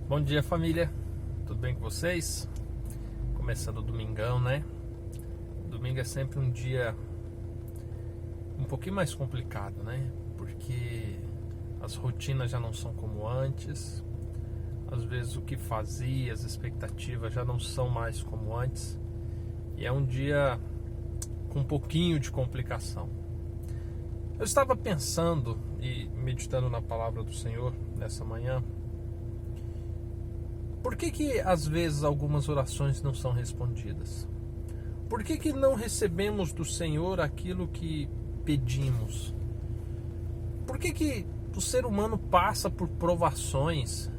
Bom dia, família, tudo bem com vocês? Começando o domingão, né? Domingo é sempre um dia um pouquinho mais complicado, né? Porque as rotinas já não são como antes. Às vezes o que fazia, as expectativas já não são mais como antes. E é um dia com um pouquinho de complicação. Eu estava pensando e meditando na palavra do Senhor nessa manhã. Por que às vezes algumas orações não são respondidas? Por que não recebemos do Senhor aquilo que pedimos? Por que o ser humano passa por provações?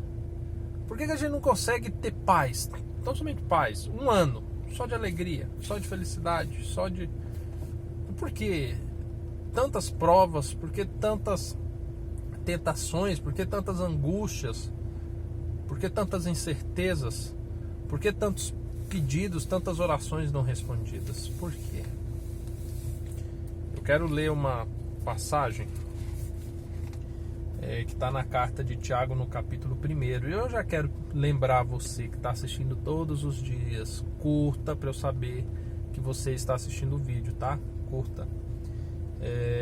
Por que a gente não consegue ter paz? Não somente paz, um ano só de alegria, só de felicidade, só de... Por que tantas provas? Por que tantas tentações? Por que tantas angústias? Por que tantas incertezas? Por que tantos pedidos, tantas orações não respondidas? Por quê? Eu quero ler uma passagem que está na carta de Tiago, no capítulo 1. E eu já quero lembrar você que está assistindo todos os dias, curta para eu saber que você está assistindo o vídeo, tá? Curta.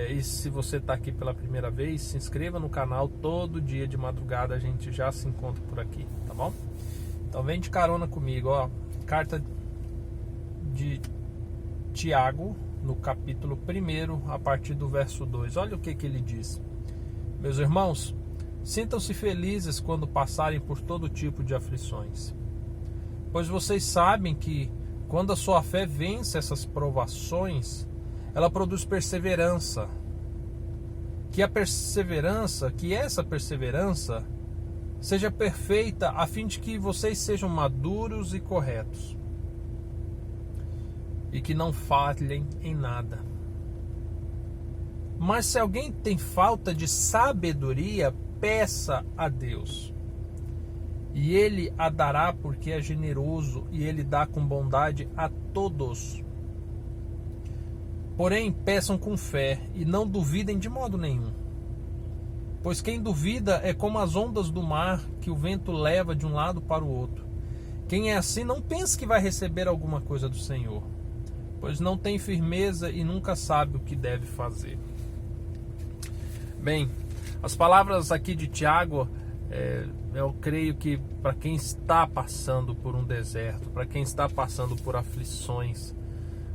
E se você está aqui pela primeira vez, se inscreva no canal. Todo dia de madrugada a gente já se encontra por aqui, tá bom? Então vem de carona comigo, ó. Carta de Tiago, no capítulo 1, a partir do verso 2. Olha o que ele diz. Meus irmãos, sintam-se felizes quando passarem por todo tipo de aflições, pois vocês sabem que quando a sua fé vence essas provações, ela produz perseverança. Que essa perseverança seja perfeita, a fim de que vocês sejam maduros e corretos, e que não falhem em nada. Mas se alguém tem falta de sabedoria, peça a Deus, e Ele a dará, porque é generoso, e Ele dá com bondade a todos. Porém, peçam com fé e não duvidem de modo nenhum. Pois quem duvida é como as ondas do mar, que o vento leva de um lado para o outro. Quem é assim não pense que vai receber alguma coisa do Senhor, pois não tem firmeza e nunca sabe o que deve fazer. Bem, as palavras aqui de Tiago, eu creio que para quem está passando por um deserto, para quem está passando por aflições,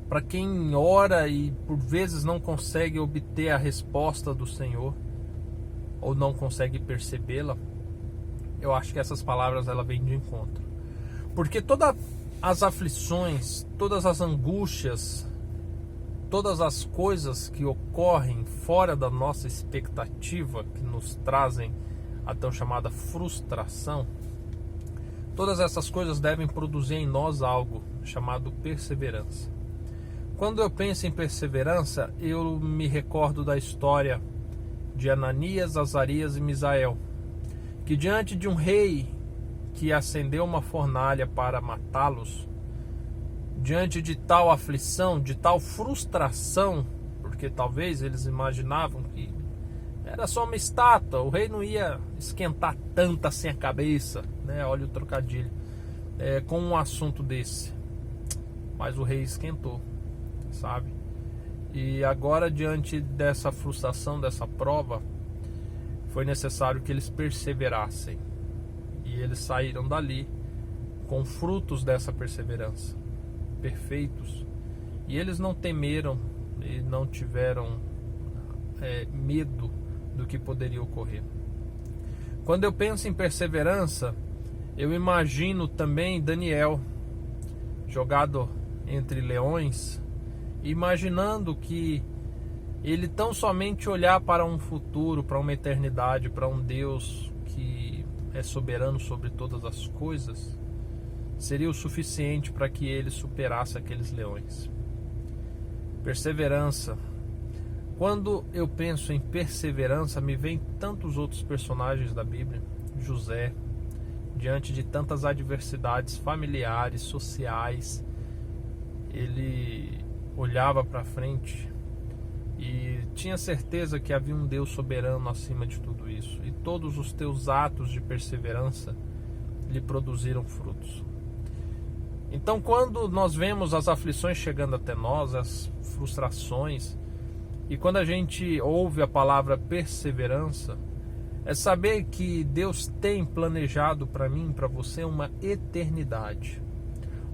para quem ora e por vezes não consegue obter a resposta do Senhor, ou não consegue percebê-la, eu acho que essas palavras ela vêm de encontro. Porque todas as aflições, todas as angústias, todas as coisas que ocorrem fora da nossa expectativa, que nos trazem a tão chamada frustração, todas essas coisas devem produzir em nós algo chamado perseverança. Quando eu penso em perseverança, eu me recordo da história de Ananias, Azarias e Misael, que diante de um rei que acendeu uma fornalha para matá-los, diante de tal aflição, de tal frustração, porque talvez eles imaginavam que era só uma estátua, o rei não ia esquentar tanto assim a cabeça, né? Olha o trocadilho, com um assunto desse, mas o rei esquentou, sabe? E agora, diante dessa frustração, dessa prova, foi necessário que eles perseverassem, e eles saíram dali com frutos dessa perseverança, perfeitos, e eles não temeram e não tiveram medo do que poderia ocorrer. Quando eu penso em perseverança, eu imagino também Daniel jogado entre leões, imaginando que ele tão somente olhar para um futuro, para uma eternidade, para um Deus que é soberano sobre todas as coisas, seria o suficiente para que ele superasse aqueles leões. Perseverança. Quando eu penso em perseverança, me vem tantos outros personagens da Bíblia. José, diante de tantas adversidades familiares, sociais, ele olhava para frente e tinha certeza que havia um Deus soberano acima de tudo isso. E todos os teus atos de perseverança lhe produziram frutos. Então, quando nós vemos as aflições chegando até nós, as frustrações, e quando a gente ouve a palavra perseverança, é saber que Deus tem planejado para mim e para você uma eternidade.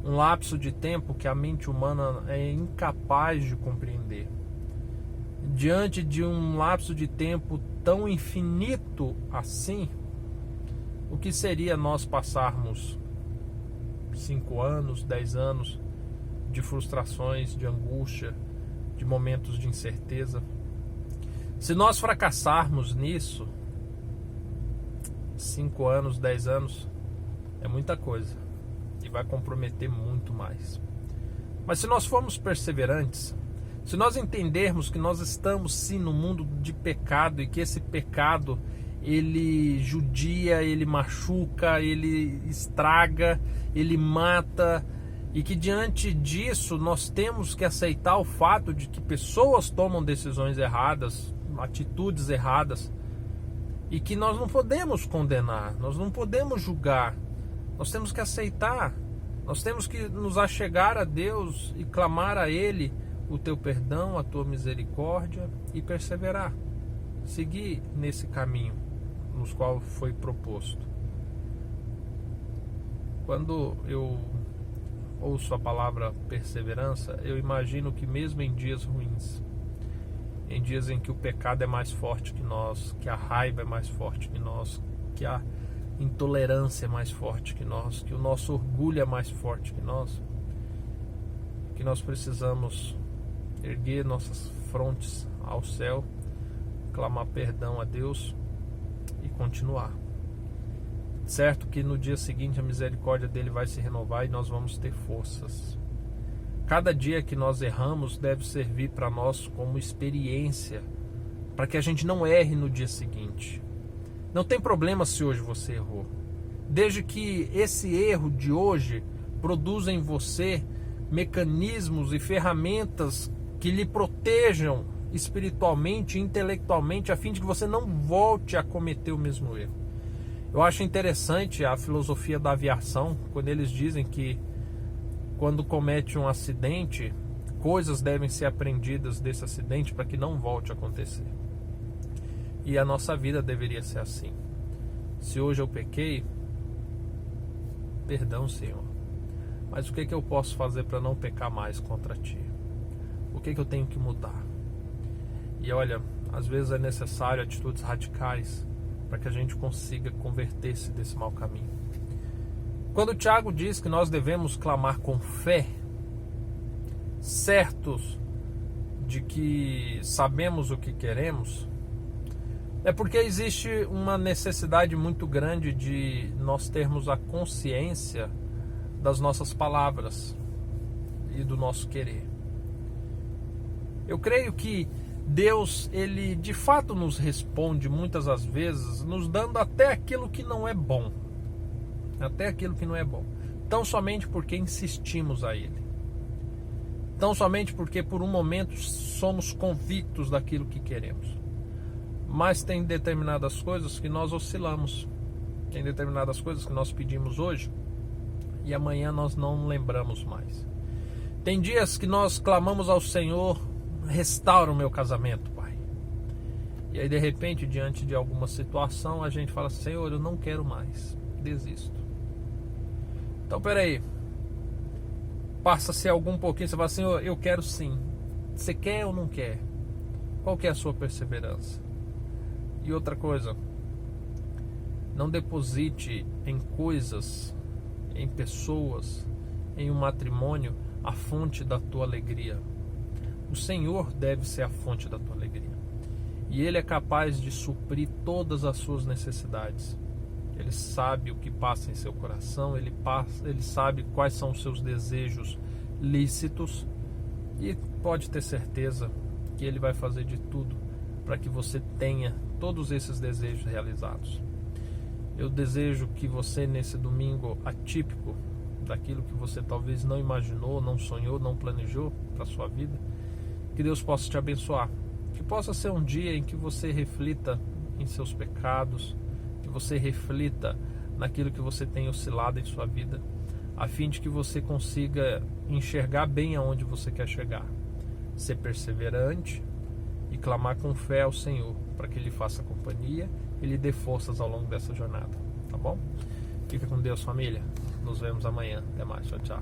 Um lapso de tempo que a mente humana é incapaz de compreender. Diante de um lapso de tempo tão infinito assim, o que seria nós passarmos 5 anos, 10 anos de frustrações, de angústia, de momentos de incerteza? Se nós fracassarmos nisso, 5 anos, 10 anos é muita coisa e vai comprometer muito mais. Mas se nós formos perseverantes, se nós entendermos que nós estamos sim no mundo de pecado e que esse pecado ele judia, ele machuca, ele estraga, ele mata, e que diante disso nós temos que aceitar o fato de que pessoas tomam decisões erradas, atitudes erradas, e que nós não podemos condenar, nós não podemos julgar, nós temos que aceitar, nós temos que nos achegar a Deus e clamar a Ele o teu perdão, a tua misericórdia e perseverar, seguir nesse caminho nos qual foi proposto. Quando eu ouço a palavra perseverança, eu imagino que mesmo em dias ruins, em dias em que o pecado é mais forte que nós, que a raiva é mais forte que nós, que a intolerância é mais forte que nós, que o nosso orgulho é mais forte que nós precisamos erguer nossas frontes ao céu, clamar perdão a Deus e continuar. Certo que no dia seguinte a misericórdia dele vai se renovar e nós vamos ter forças. Cada dia que nós erramos deve servir para nós como experiência, para que a gente não erre no dia seguinte. Não tem problema se hoje você errou, desde que esse erro de hoje produza em você mecanismos e ferramentas que lhe protejam espiritualmente e intelectualmente, a fim de que você não volte a cometer o mesmo erro. Eu acho interessante a filosofia da aviação, quando eles dizem que quando comete um acidente, coisas devem ser aprendidas desse acidente para que não volte a acontecer. E a nossa vida deveria ser assim. Se hoje eu pequei, perdão, Senhor, mas o que eu posso fazer para não pecar mais contra Ti? O que eu tenho que mudar? E olha, às vezes é necessário atitudes radicais para que a gente consiga converter-se desse mau caminho. Quando o Tiago diz que nós devemos clamar com fé, certos de que sabemos o que queremos, é porque existe uma necessidade muito grande de nós termos a consciência das nossas palavras e do nosso querer. Eu creio que Deus, ele de fato nos responde muitas das vezes, nos dando até aquilo que não é bom. Até aquilo que não é bom. Tão somente porque insistimos a Ele. Tão somente porque por um momento somos convictos daquilo que queremos. Mas tem determinadas coisas que nós oscilamos. Tem determinadas coisas que nós pedimos hoje e amanhã nós não lembramos mais. Tem dias que nós clamamos ao Senhor: restaura o meu casamento, Pai. E aí de repente, diante de alguma situação, a gente fala: Senhor, eu não quero mais, desisto. Então peraí, passa-se algum pouquinho, você fala: Senhor, eu quero sim. Você quer ou não quer? Qual que é a sua perseverança? E outra coisa, não deposite em coisas, em pessoas, em um matrimônio, a fonte da tua alegria. O Senhor deve ser a fonte da tua alegria. E Ele é capaz de suprir todas as suas necessidades. Ele sabe o que passa em seu coração, Ele sabe quais são os seus desejos lícitos e pode ter certeza que Ele vai fazer de tudo para que você tenha todos esses desejos realizados. Eu desejo que você, nesse domingo atípico, daquilo que você talvez não imaginou, não sonhou, não planejou para a sua vida, que Deus possa te abençoar, que possa ser um dia em que você reflita em seus pecados, que você reflita naquilo que você tem oscilado em sua vida, a fim de que você consiga enxergar bem aonde você quer chegar, ser perseverante e clamar com fé ao Senhor para que Ele faça companhia e lhe dê forças ao longo dessa jornada, tá bom? Fica com Deus, família. Nos vemos amanhã. Até mais. Tchau, tchau.